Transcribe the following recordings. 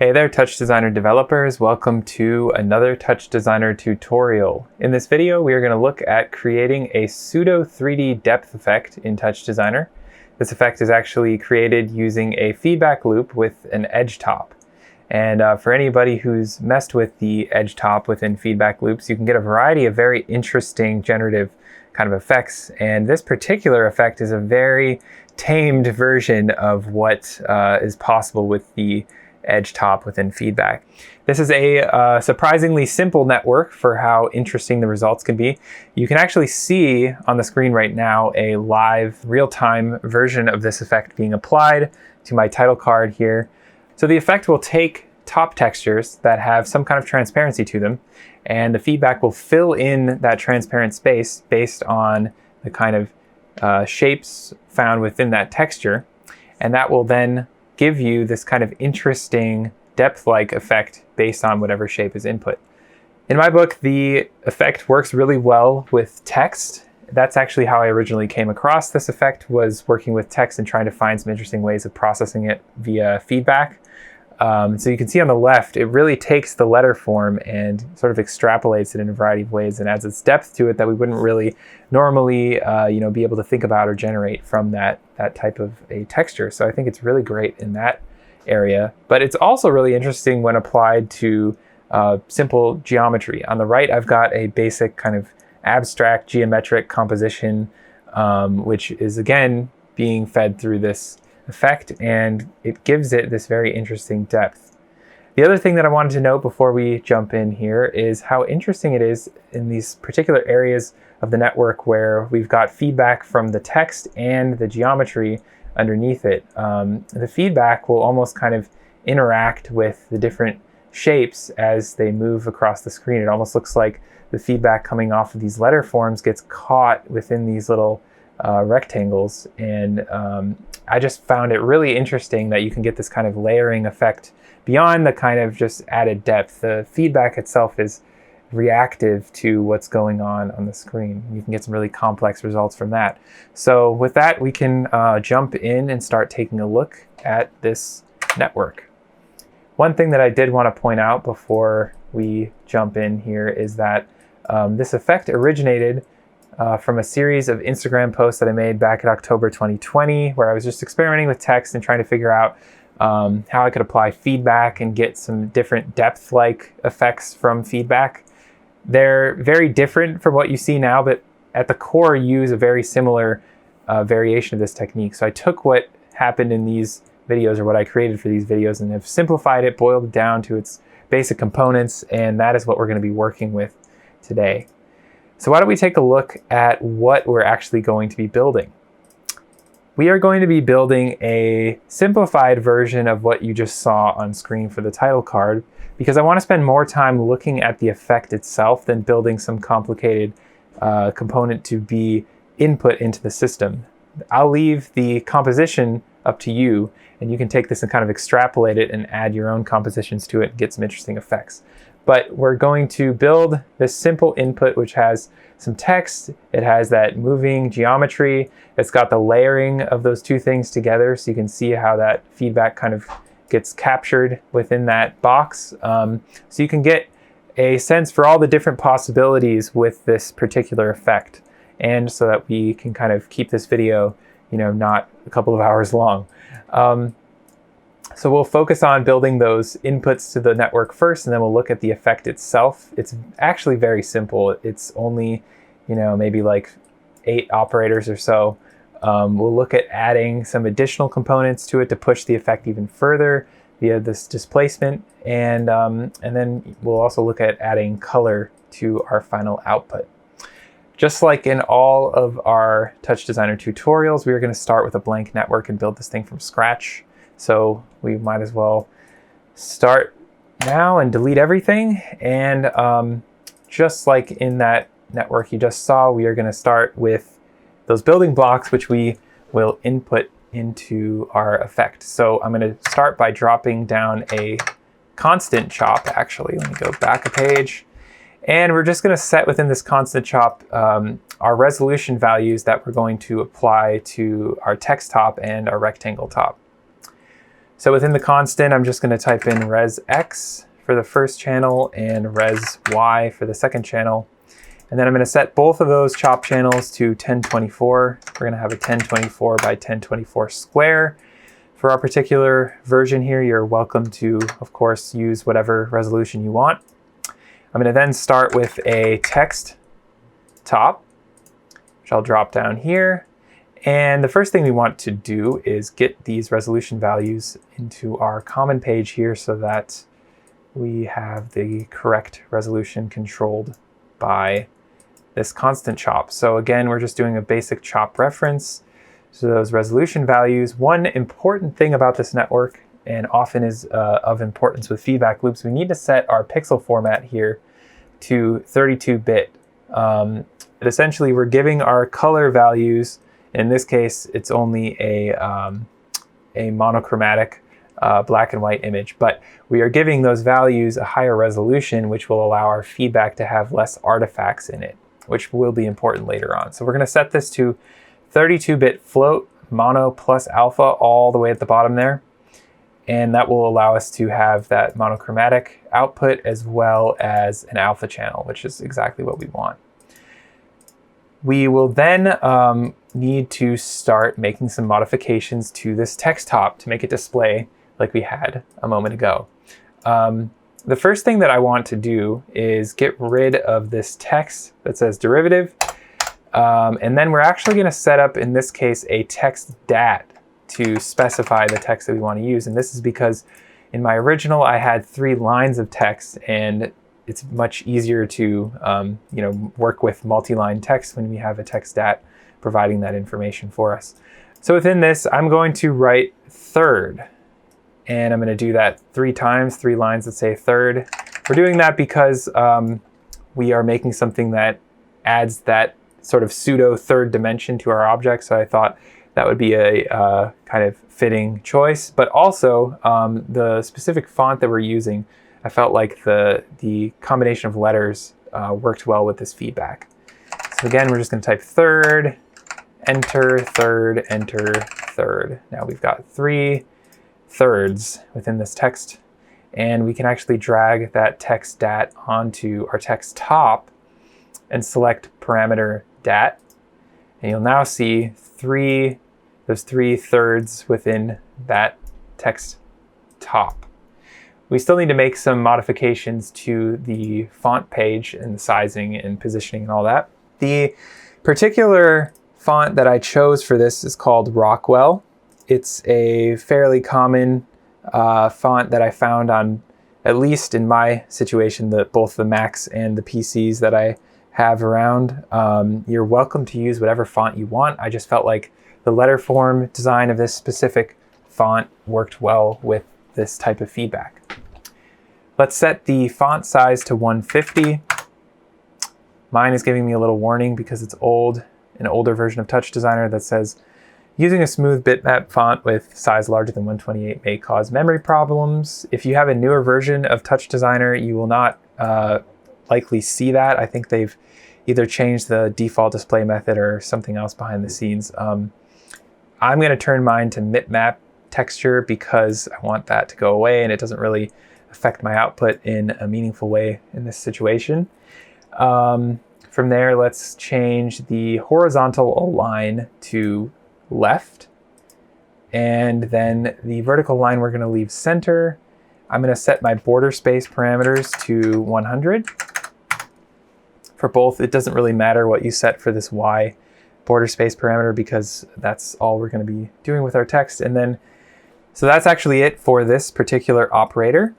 Hey there, TouchDesigner developers. Welcome to another TouchDesigner tutorial. In this video, we are going to look at creating a pseudo-3D depth effect in TouchDesigner. This effect is actually created using a feedback loop with an edge top. And for anybody who's messed with the edge top within feedback loops, you can get a variety of very interesting generative kind of effects. And this particular effect is a very tamed version of what is possible with the edge top within feedback. This is a surprisingly simple network for how interesting the results can be. You can actually see on the screen right now a live real-time version of this effect being applied to my title card here. So the effect will take top textures that have some kind of transparency to them, and the feedback will fill in that transparent space based on the kind of shapes found within that texture, and that will then give you this kind of interesting depth-like effect based on whatever shape is input. In my book, the effect works really well with text. That's actually how I originally came across this effect, was working with text and trying to find some interesting ways of processing it via feedback. So you can see on the left, it really takes the letter form and sort of extrapolates it in a variety of ways and adds its depth to it that we wouldn't really normally be able to think about or generate from that type of a texture. So I think it's really great in that area. But it's also really interesting when applied to simple geometry. On the right, I've got a basic kind of abstract geometric composition, which is again being fed through this effect, and it gives it this very interesting depth. The other thing that I wanted to note before we jump in here is how interesting it is in these particular areas of the network where we've got feedback from the text and the geometry underneath it. The feedback will almost kind of interact with the different shapes as they move across the screen. It almost looks like the feedback coming off of these letter forms gets caught within these little rectangles, and I just found it really interesting that you can get this kind of layering effect beyond the kind of just added depth. The feedback itself is reactive to what's going on the screen. You can get some really complex results from that. So with that, we can jump in and start taking a look at this network. One thing that I did want to point out before we jump in here is that this effect originated from a series of Instagram posts that I made back in October 2020, where I was just experimenting with text and trying to figure out how I could apply feedback and get some different depth-like effects from feedback. They're very different from what you see now, but at the core use a very similar variation of this technique. So I took what happened in these videos, or what I created for these videos, and have simplified it, boiled it down to its basic components, and that is what we're going to be working with today. So why don't we take a look at what we're actually going to be building. We are going to be building a simplified version of what you just saw on screen for the title card, because I want to spend more time looking at the effect itself than building some complicated component to be input into the system. I'll leave the composition up to you, and you can take this and kind of extrapolate it and add your own compositions to it and get some interesting effects. But we're going to build this simple input which has some text, it has that moving geometry, it's got the layering of those two things together, so you can see how that feedback kind of gets captured within that box. So you can get a sense for all the different possibilities with this particular effect, and so that we can kind of keep this video, not a couple of hours long. So we'll focus on building those inputs to the network first, and then we'll look at the effect itself. It's actually very simple. It's only, maybe like 8 operators or so. We'll look at adding some additional components to it to push the effect even further via this displacement, and then we'll also look at adding color to our final output. Just like in all of our TouchDesigner tutorials, we are going to start with a blank network and build this thing from scratch. So we might as well start now and delete everything. And just like in that network you just saw, we are going to start with those building blocks, which we will input into our effect. So I'm going to start by dropping down a constant chop, actually. Let me go back a page. And we're just going to set within this constant chop our resolution values that we're going to apply to our text top and our rectangle top. So within the constant, I'm just going to type in res x for the first channel and res y for the second channel. And then I'm going to set both of those chop channels to 1024. We're going to have a 1024 by 1024 square. For our particular version here, you're welcome to, of course, use whatever resolution you want. I'm going to then start with a text top, which I'll drop down here. And the first thing we want to do is get these resolution values into our common page here so that we have the correct resolution controlled by this constant chop. So again, we're just doing a basic chop reference. So those resolution values, one important thing about this network, and often is of importance with feedback loops, we need to set our pixel format here to 32-bit. Essentially, we're giving our color values. In this case, it's only a monochromatic black and white image, but we are giving those values a higher resolution, which will allow our feedback to have less artifacts in it, which will be important later on. So we're going to set this to 32-bit float, mono plus alpha all the way at the bottom there. And that will allow us to have that monochromatic output as well as an alpha channel, which is exactly what we want. We will then need to start making some modifications to this text top to make it display like we had a moment ago. The first thing that I want to do is get rid of this text that says derivative. And then we're actually going to set up, in this case, a text dat to specify the text that we want to use. And this is because in my original, I had 3 lines of text, and it's much easier to work with multi-line text when we have a text dat providing that information for us. So within this, I'm going to write third, and I'm going to do that 3 times, 3 lines that say third. We're doing that because we are making something that adds that sort of pseudo third dimension to our object. So I thought that would be a kind of fitting choice, but also the specific font that we're using, I felt like the combination of letters worked well with this feedback. So again, we're just going to type third, enter, third, enter, third. Now we've got 3 thirds within this text, and we can actually drag that text dat onto our text top and select parameter dat. And you'll now see those 3 thirds within that text top. We still need to make some modifications to the font page and the sizing and positioning and all that. The particular font that I chose for this is called Rockwell. It's a fairly common font that I found on, at least in my situation, both the Macs and the PCs that I have around. You're welcome to use whatever font you want. I just felt like the letter form design of this specific font worked well with this type of feedback. Let's set the font size to 150. Mine is giving me a little warning because it's an older version of TouchDesigner that says, using a smooth bitmap font with size larger than 128 may cause memory problems. If you have a newer version of TouchDesigner, you will not likely see that. I think they've either changed the default display method or something else behind the scenes. I'm going to turn mine to bitmap texture because I want that to go away and it doesn't really affect my output in a meaningful way in this situation. From there, let's change the horizontal align to left. And then the vertical line we're going to leave center. I'm going to set my border space parameters to 100. For both, it doesn't really matter what you set for this Y border space parameter because that's all we're going to be doing with our text. And then, so that's actually it for this particular operator.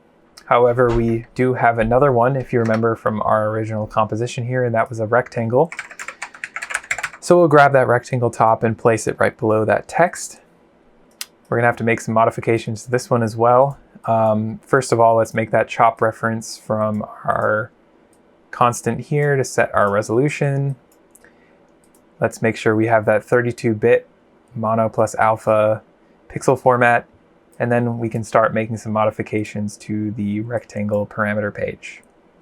However, we do have another one, if you remember from our original composition here, and that was a rectangle. So we'll grab that rectangle top and place it right below that text. We're gonna have to make some modifications to this one as well. First of all, let's make that chop reference from our constant here to set our resolution. Let's make sure we have that 32-bit mono plus alpha pixel format, and then we can start making some modifications to the rectangle parameter page.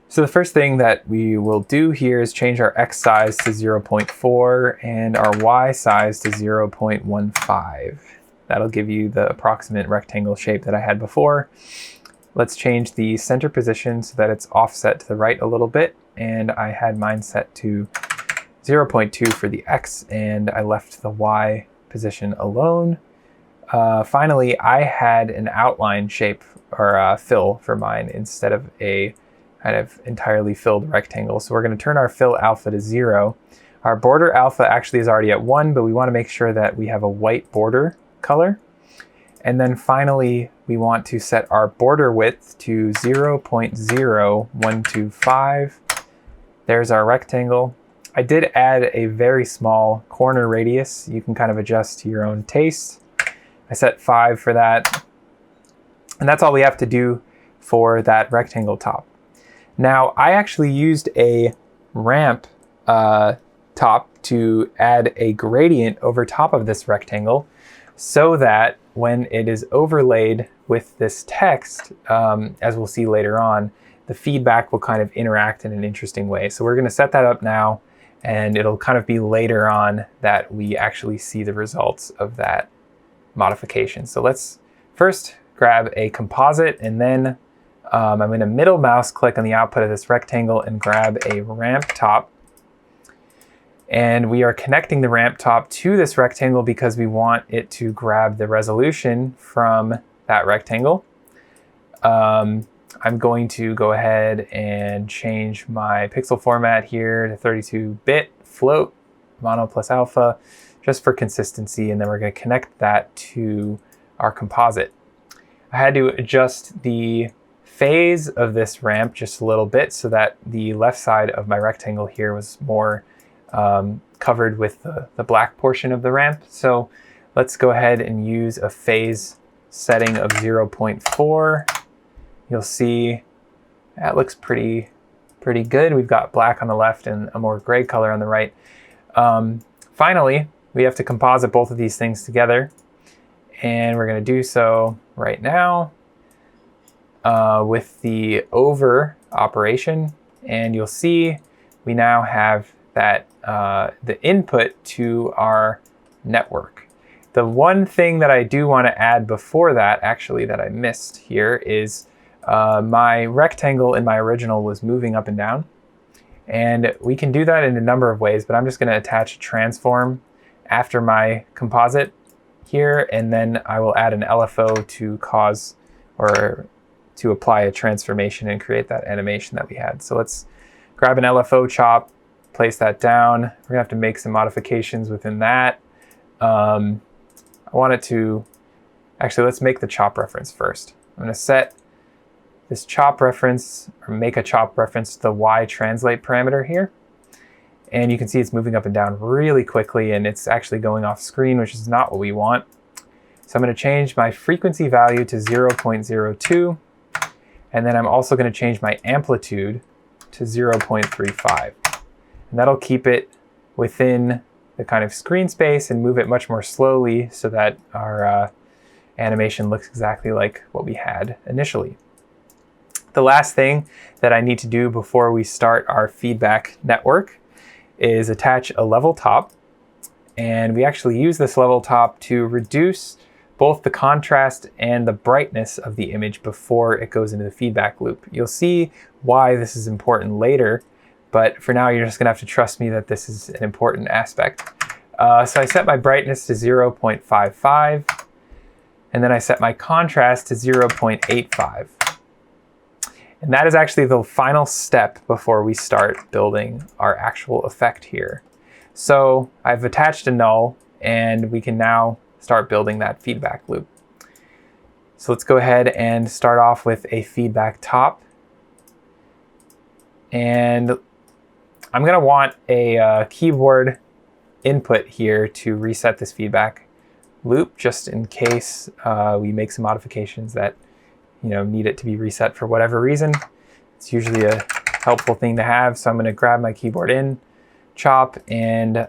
So the first thing that we will do here is change our X size to 0.4 and our Y size to 0.15. That'll give you the approximate rectangle shape that I had before. Let's change the center position so that it's offset to the right a little bit. And I had mine set to 0.2 for the X, and I left the Y position alone. Finally, I had an outline shape or fill for mine instead of a kind of entirely filled rectangle. So we're going to turn our fill alpha to 0. Our border alpha actually is already at 1, but we want to make sure that we have a white border color. And then finally, we want to set our border width to 0.0125. There's our rectangle. I did add a very small corner radius. You can kind of adjust to your own taste. I set 5 for that. And that's all we have to do for that rectangle top. Now, I actually used a ramp top to add a gradient over top of this rectangle so that when it is overlaid with this text, as we'll see later on, the feedback will kind of interact in an interesting way. So we're going to set that up now, and it'll kind of be later on that we actually see the results of that modification. So let's first grab a composite, and then I'm going to middle mouse click on the output of this rectangle and grab a ramp top. And we are connecting the ramp top to this rectangle because we want it to grab the resolution from that rectangle. I'm going to go ahead and change my pixel format here to 32-bit float, mono plus alpha, just for consistency, and then we're going to connect that to our composite. I had to adjust the phase of this ramp just a little bit so that the left side of my rectangle here was more covered with the black portion of the ramp. So let's go ahead and use a phase setting of 0.4. You'll see that looks pretty good. We've got black on the left and a more gray color on the right. Finally, we have to composite both of these things together, and we're going to do so right now with the over operation. And you'll see we now have that the input to our network. The one thing that I do want to add before that, actually, that I missed here is my rectangle in my original was moving up and down. And we can do that in a number of ways, but I'm just going to attach a transform after my composite here, and then I will add an LFO to cause or to apply a transformation and create that animation that we had. So let's grab an LFO chop, place that down. We're gonna have to make some modifications within that. I want it to, actually let's make the chop reference first. I'm gonna set this chop reference, or make a chop reference to the Y translate parameter here. And you can see it's moving up and down really quickly, and it's actually going off screen, which is not what we want. So I'm gonna change my frequency value to 0.02. And then I'm also gonna change my amplitude to 0.35. And that'll keep it within the kind of screen space and move it much more slowly so that our animation looks exactly like what we had initially. The last thing that I need to do before we start our feedback network is attach a level top. And we actually use this level top to reduce both the contrast and the brightness of the image before it goes into the feedback loop. You'll see why this is important later, but for now you're just gonna have to trust me that this is an important aspect. So I set my brightness to 0.55, and then I set my contrast to 0.85. And that is actually the final step before we start building our actual effect here. So I've attached a null, and we can now start building that feedback loop. So let's go ahead and start off with a feedback top. And I'm gonna want a keyboard input here to reset this feedback loop, just in case we make some modifications that need it to be reset for whatever reason. It's usually a helpful thing to have. So I'm gonna grab my keyboard in, chop, and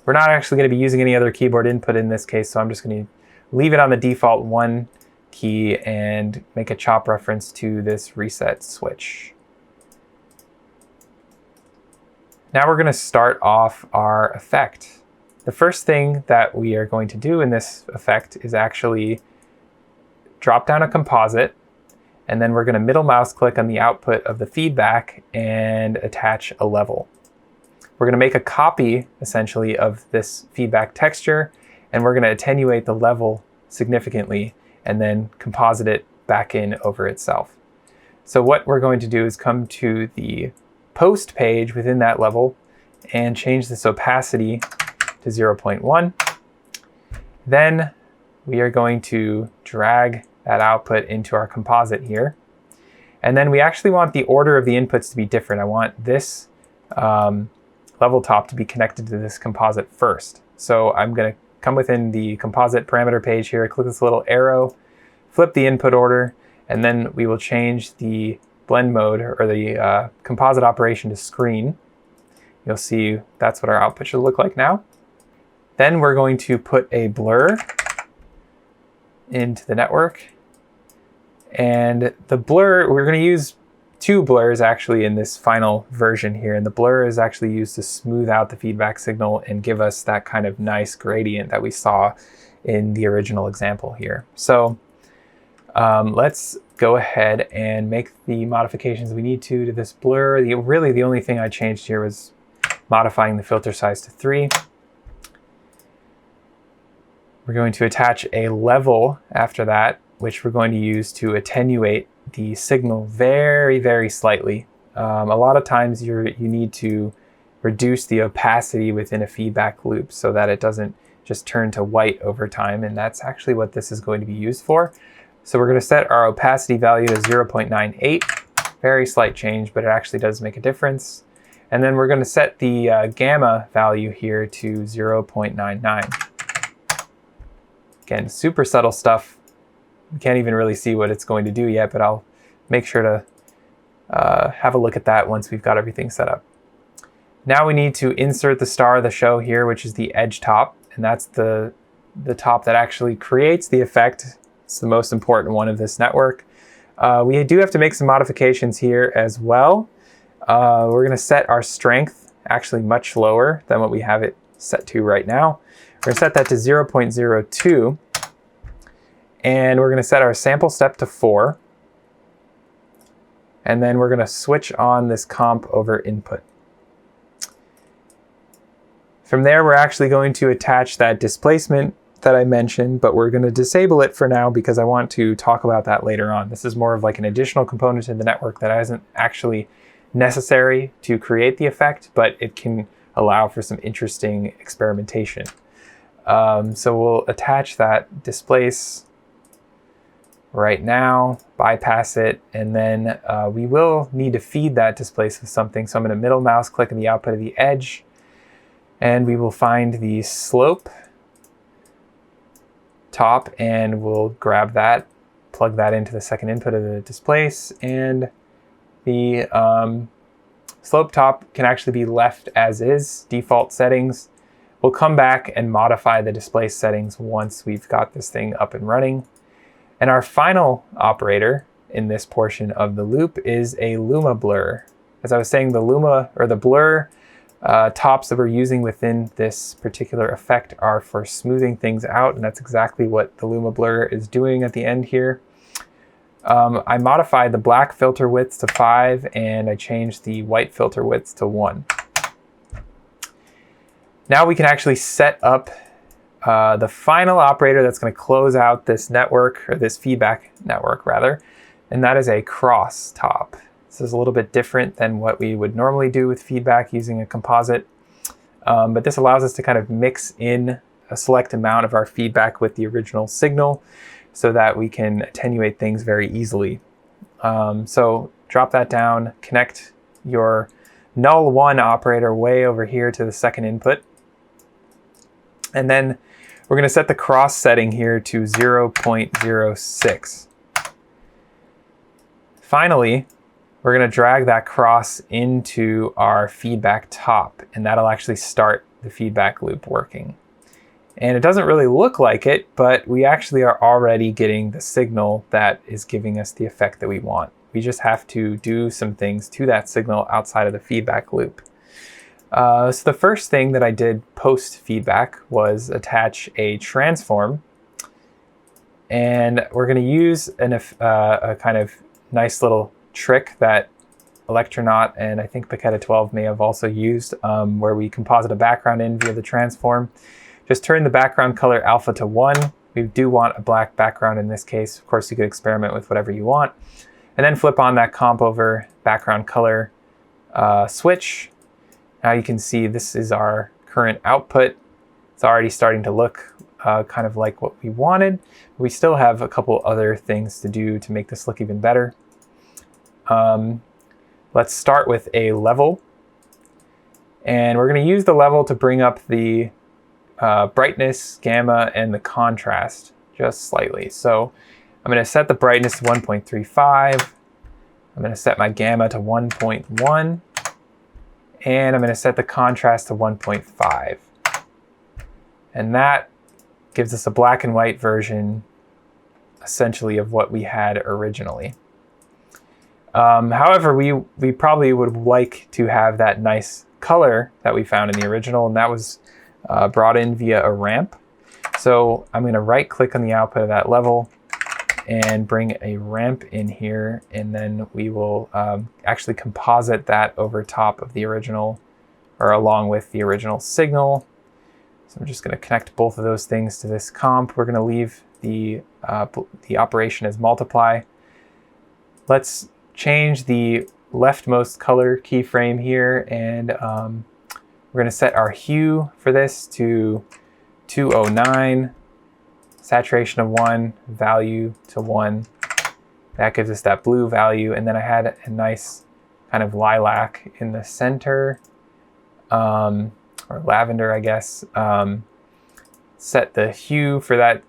we're not actually gonna be using any other keyboard input in this case, so I'm just gonna leave it on the default 1 key and make a chop reference to this reset switch. Now we're gonna start off our effect. the first thing that we are going to do in this effect is actually drop down a composite, and then we're going to middle mouse click on the output of the feedback and attach a level. We're going to make a copy, essentially, of this feedback texture, and we're going to attenuate the level significantly and then composite it back in over itself. So what we're going to do is come to the post page within that level and change this opacity to 0.1. Then we are going to drag that output into our composite here. And then we actually want the order of the inputs to be different. I want this level top to be connected to this composite first. So I'm going to come within the composite parameter page here, click this little arrow, flip the input order, and then we will change the blend mode or the composite operation to screen. You'll see that's what our output should look like now. Then we're going to put a blur into the network. And the blur, we're going to use two blurs actually in this final version here. And the blur is actually used to smooth out the feedback signal and give us that kind of nice gradient that we saw in the original example here. So let's go ahead and make the modifications we need to this blur. Really the only thing I changed here was modifying the filter size to 3. We're going to attach a level after that, which we're going to use to attenuate the signal very, very slightly. A lot of times you need to reduce the opacity within a feedback loop so that it doesn't just turn to white over time, and that's actually what this is going to be used for. So we're going to set our opacity value to 0.98. Very slight change, but it actually does make a difference. And then we're going to set the gamma value here to 0.99. Again, super subtle stuff. We can't even really see what it's going to do yet, but I'll make sure to have a look at that once we've got everything set up. Now we need to insert the star of the show here, which is the edge top, and that's the top that actually creates the effect. It's the most important one of this network. We do have to make some modifications here as well. We're going to set our strength actually much lower than what we have it set to right now. We're going to set that to 0.02. And we're going to set our sample step to 4. And then we're going to switch on this comp over input. From there, we're actually going to attach that displacement that I mentioned, but we're going to disable it for now because I want to talk about that later on. This is more of like an additional component in the network that isn't actually necessary to create the effect, but it can allow for some interesting experimentation. So we'll attach that displace right now, bypass it, and then we will need to feed that displace with something. So I'm going to middle mouse click on the output of the edge, and we will find the slope top, and we'll grab that, plug that into the second input of the displace, and the slope top can actually be left as is, default settings. We'll come back and modify the displace settings once we've got this thing up and running. And our final operator in this portion of the loop is a luma blur. As I was saying, the luma or the blur tops that we're using within this particular effect are for smoothing things out, and that's exactly what the luma blur is doing at the end here. I modified the black filter width to 5, and I changed the white filter width to 1. Now we can actually set up the final operator that's going to close out this network, or this feedback network rather, and that is a cross top. This is a little bit different than what we would normally do with feedback using a composite, but this allows us to kind of mix in a select amount of our feedback with the original signal so that we can attenuate things very easily. So drop that down, connect your null 1 operator way over here to the second input. And then we're going to set the cross setting here to 0.06. Finally, we're going to drag that cross into our feedback top, and that'll actually start the feedback loop working. And it doesn't really look like it, but we actually are already getting the signal that is giving us the effect that we want. We just have to do some things to that signal outside of the feedback loop. So the first thing that I did post feedback was attach a transform, and we're going to use a kind of nice little trick that Electronaut and I think Paqueta 12 may have also used, where we composite a background in via the transform. Just turn the background color alpha to 1. We do want a black background in this case. Of course, you could experiment with whatever you want. And then flip on that comp over background color switch. Now you can see this is our current output. It's already starting to look kind of like what we wanted. We still have a couple other things to do to make this look even better. Let's start with a level. And we're going to use the level to bring up the brightness, gamma, and the contrast just slightly. So I'm going to set the brightness to 1.35. I'm going to set my gamma to 1.1. And I'm going to set the contrast to 1.5. And that gives us a black and white version, essentially, of what we had originally. However, we probably would like to have that nice color that we found in the original, and that was brought in via a ramp. So I'm going to right click on the output of that level and bring a ramp in here, and then we will actually composite that over top of the original, or along with the original signal. So I'm just going to connect both of those things to this comp. We're going to leave the operation as multiply. Let's change the leftmost color keyframe here, and we're going to set our hue for this to 209, saturation of 1, value to 1. That gives us that blue value, and then I had a nice kind of lilac in the center, or lavender, I guess. Set the hue for that.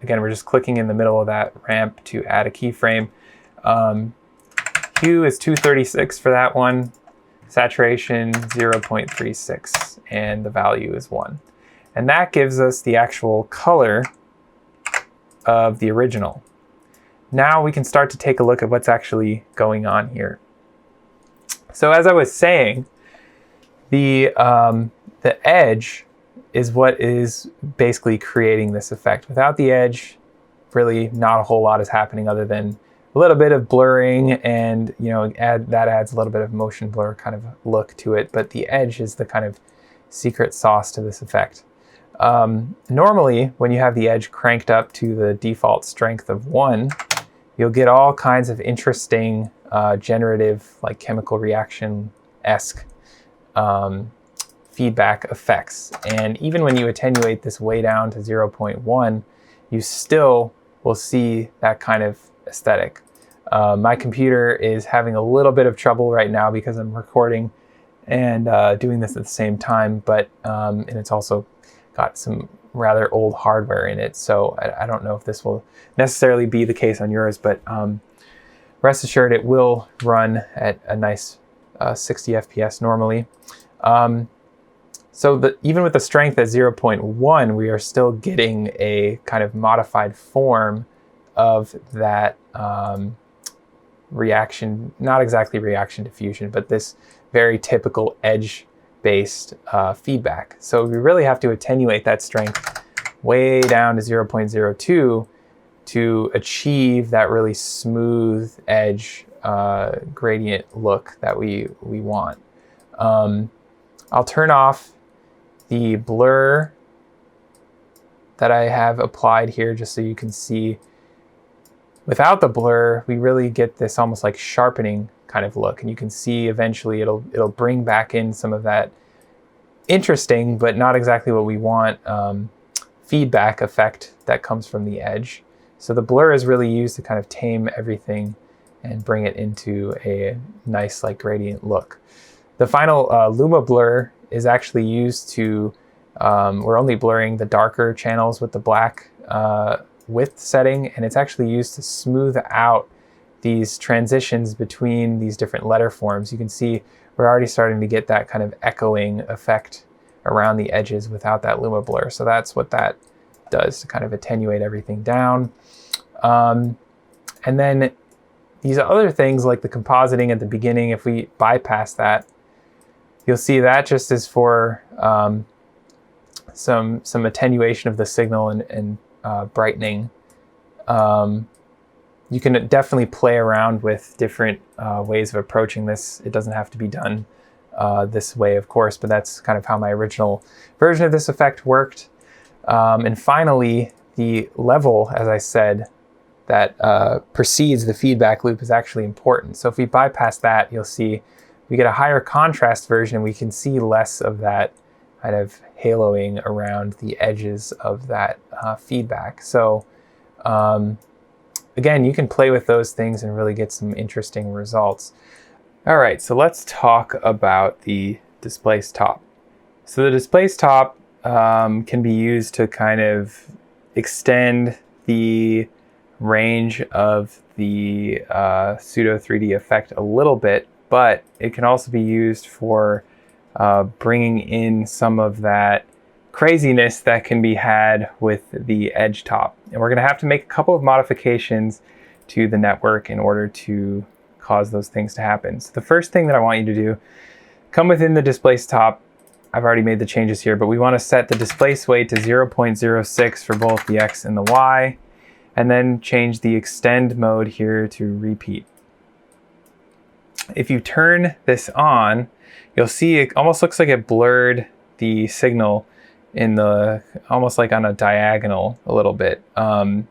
Again, we're just clicking in the middle of that ramp to add a keyframe. Hue is 236 for that one. Saturation 0.36, and the value is 1. And that gives us the actual color of the original. Now we can start to take a look at what's actually going on here. So as I was saying, the edge is what is basically creating this effect. Without the edge, really not a whole lot is happening other than a little bit of blurring, and that adds a little bit of motion blur kind of look to it. But the edge is the kind of secret sauce to this effect. Normally, when you have the edge cranked up to the default strength of 1, you'll get all kinds of interesting generative, like chemical reaction-esque feedback effects. And even when you attenuate this way down to 0.1, you still will see that kind of aesthetic. My computer is having a little bit of trouble right now because I'm recording and doing this at the same time, but and it's also got some rather old hardware in it, so I don't know if this will necessarily be the case on yours, but rest assured it will run at a nice 60 FPS normally. So even with the strength at 0.1, we are still getting a kind of modified form of that reaction, not exactly reaction diffusion, but this very typical edge-based feedback. So we really have to attenuate that strength way down to 0.02 to achieve that really smooth edge gradient look that we want. I'll turn off the blur that I have applied here just so you can see. Without the blur, we really get this almost like sharpening kind of look, and you can see eventually it'll bring back in some of that interesting but not exactly what we want feedback effect that comes from the edge. So the blur is really used to kind of tame everything and bring it into a nice like gradient look. The final Luma blur is actually used to, we're only blurring the darker channels with the black width setting, and it's actually used to smooth out these transitions between these different letter forms. You can see we're already starting to get that kind of echoing effect around the edges without that Luma blur. So that's what that does to kind of attenuate everything down. And then these other things like the compositing at the beginning, if we bypass that, You'll see that just is for some attenuation of the signal and brightening. You can definitely play around with different ways of approaching this. It doesn't have to be done this way, of course, but that's kind of how my original version of this effect worked. And finally, the level, as I said, that precedes the feedback loop is actually important. So if we bypass that, you'll see we get a higher contrast version, and we can see less of that kind of haloing around the edges of that feedback. So again, you can play with those things and really get some interesting results. All right, so let's talk about the Displace top. So the Displace top can be used to kind of extend the range of the Pseudo-3D effect a little bit, but it can also be used for bringing in some of that craziness that can be had with the edge top. And we're going to have to make a couple of modifications to the network in order to cause those things to happen. So the first thing that I want you to do, come within the Displace top. I've already made the changes here, but we want to set the displace weight to 0.06 for both the X and the Y, and then change the extend mode here to repeat. If you turn this on, you'll see it almost looks like it blurred the signal in the, almost like on a diagonal a little bit. And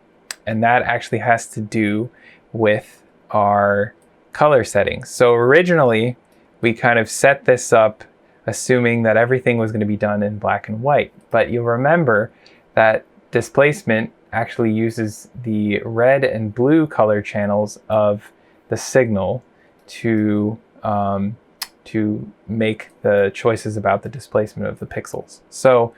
that actually has to do with our color settings. So originally, we kind of set this up assuming that everything was going to be done in black and white. But you'll remember that displacement actually uses the red and blue color channels of the signal to make the choices about the displacement of the pixels. So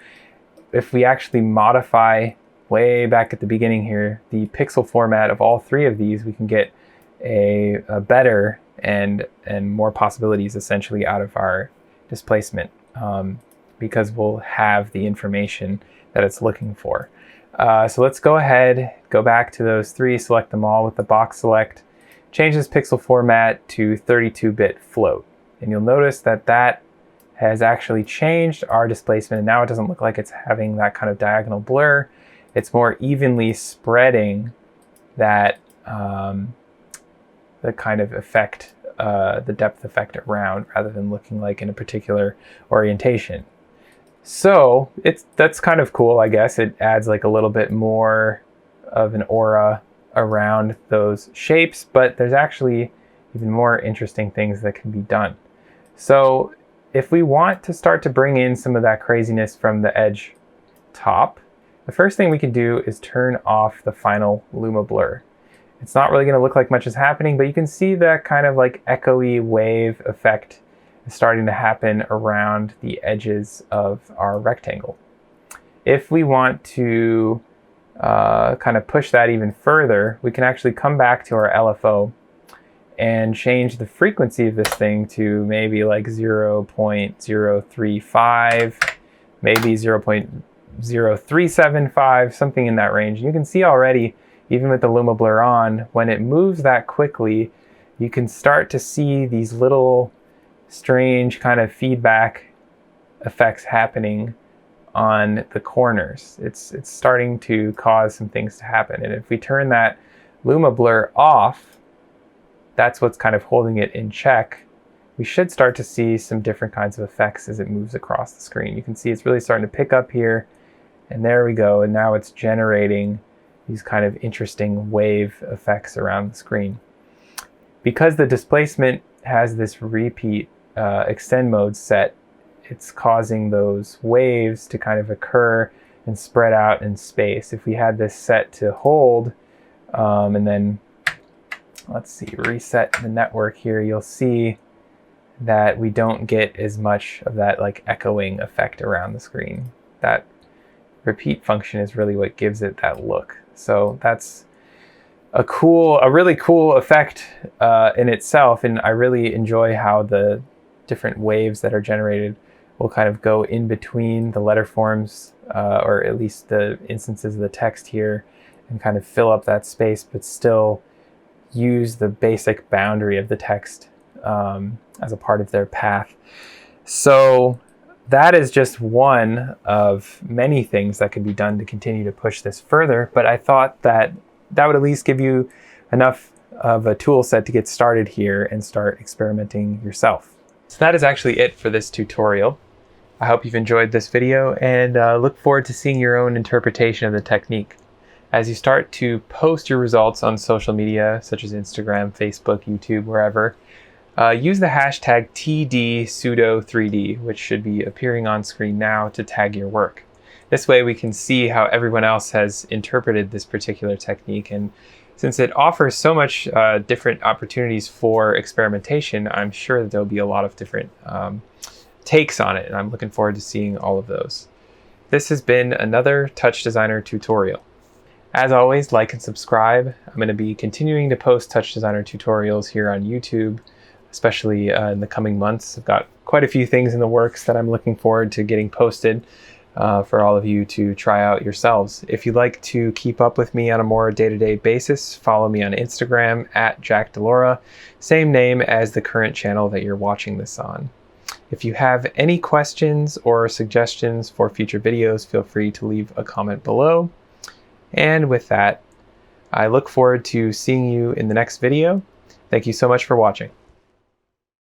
if we actually modify way back at the beginning here, the pixel format of all three of these, we can get a better and more possibilities essentially out of our displacement because we'll have the information that it's looking for. So let's go ahead, go back to those three, select them all with the box select, change this pixel format to 32-bit float. And you'll notice that that has actually changed our displacement, and now it doesn't look like it's having that kind of diagonal blur. It's more evenly spreading that the kind of effect, the depth effect around, rather than looking like in a particular orientation. So that's kind of cool, I guess. It adds like a little bit more of an aura around those shapes, but there's actually even more interesting things that can be done. So if we want to start to bring in some of that craziness from the edge top, the first thing we can do is turn off the final Luma blur. It's not really going to look like much is happening, but you can see that kind of like echoey wave effect is starting to happen around the edges of our rectangle. If we want to kind of push that even further, we can actually come back to our LFO and change the frequency of this thing to maybe like 0.035, maybe 0.0375, something in that range. And you can see already, even with the Luma blur on, when it moves that quickly, you can start to see these little strange kind of feedback effects happening on the corners. It's starting to cause some things to happen. And if we turn that Luma blur off, that's what's kind of holding it in check. We should start to see some different kinds of effects as it moves across the screen. You can see it's really starting to pick up here, and there we go. And now it's generating these kind of interesting wave effects around the screen. Because the displacement has this repeat extend mode set, it's causing those waves to kind of occur and spread out in space. If we had this set to hold, and then let's see, reset the network here, you'll see that we don't get as much of that like echoing effect around the screen. That repeat function is really what gives it that look. So that's a really cool effect in itself, and I really enjoy how the different waves that are generated will kind of go in between the letter forms, or at least the instances of the text here, and kind of fill up that space, but still use the basic boundary of the text as a part of their path. So that is just one of many things that could be done to continue to push this further, but I thought that that would at least give you enough of a tool set to get started here and start experimenting yourself. So that is actually it for this tutorial. I hope you've enjoyed this video and look forward to seeing your own interpretation of the technique. As you start to post your results on social media, such as Instagram, Facebook, YouTube, wherever, use the hashtag #TD_Pseudo-3D, which should be appearing on screen now, to tag your work. This way we can see how everyone else has interpreted this particular technique, and since it offers so much different opportunities for experimentation, I'm sure that there'll be a lot of different takes on it, and I'm looking forward to seeing all of those. This has been another TouchDesigner tutorial. As always, like and subscribe. I'm going to be continuing to post TouchDesigner tutorials here on YouTube, especially in the coming months. I've got quite a few things in the works that I'm looking forward to getting posted for all of you to try out yourselves. If you'd like to keep up with me on a more day-to-day basis, follow me on Instagram @JackDelora, same name as the current channel that you're watching this on. If you have any questions or suggestions for future videos, feel free to leave a comment below. And with that, I look forward to seeing you in the next video. Thank you so much for watching.